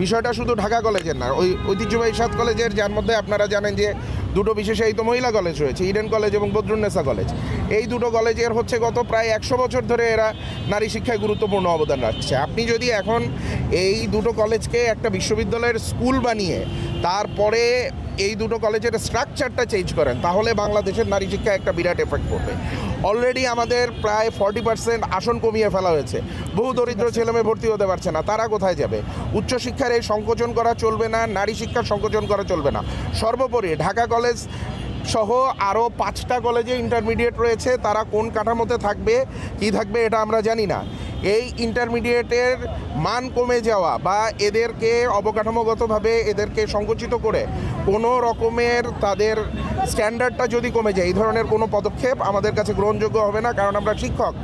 বিষয়টা শুধু ঢাকা কলেজের না, ওই ঐতিহ্যবাহী 7 কলেজের, যার মধ্যে আপনারা জানেন যে দুটো বিশেষায়িত মহিলা কলেজ রয়েছে, ইডেন কলেজ এবং বদরুন্নেসা কলেজ। এই দুটো কলেজের হচ্ছে গত প্রায় 100 বছর ধরে এরা নারী শিক্ষায় গুরুত্বপূর্ণ অবদান রাখছে। আপনি যদি এখন এই দুটো কলেজকে একটা বিশ্ববিদ্যালয়ের স্কুল বানিয়ে তারপরে এই দুটো কলেজের স্ট্রাকচারটা চেঞ্জ করেন, তাহলে বাংলাদেশের নারী শিক্ষায় একটা বিরাট এফেক্ট পড়বে। অলরেডি আমাদের প্রায় 40% আসন কমিয়ে ফেলা হয়েছে। বহু দরিদ্র ছেলেমেয়ে ভর্তি হতে পারছে না, তারা কোথায় যাবে? উচ্চশিক্ষার এই সংকোচন করা চলবে না, নারী শিক্ষার সংকোচন করা চলবে না। সর্বোপরি ঢাকা কলেজ সহ আরও 5টা কলেজে ইন্টারমিডিয়েট রয়েছে, তারা কোন কাঠামোতে থাকবে কী থাকবে এটা আমরা জানি না। এই ইন্টারমিডিয়েটের মান কমে যাওয়া বা এদেরকে অবকাঠামোগতভাবে এদেরকে সংকুচিত করে কোনো রকমের তাদের স্ট্যান্ডার্ডটা যদি কমে যায়, এই ধরনের কোনো পদক্ষেপ আমাদের কাছে গ্রহণযোগ্য হবে না, কারণ আমরা শিক্ষক।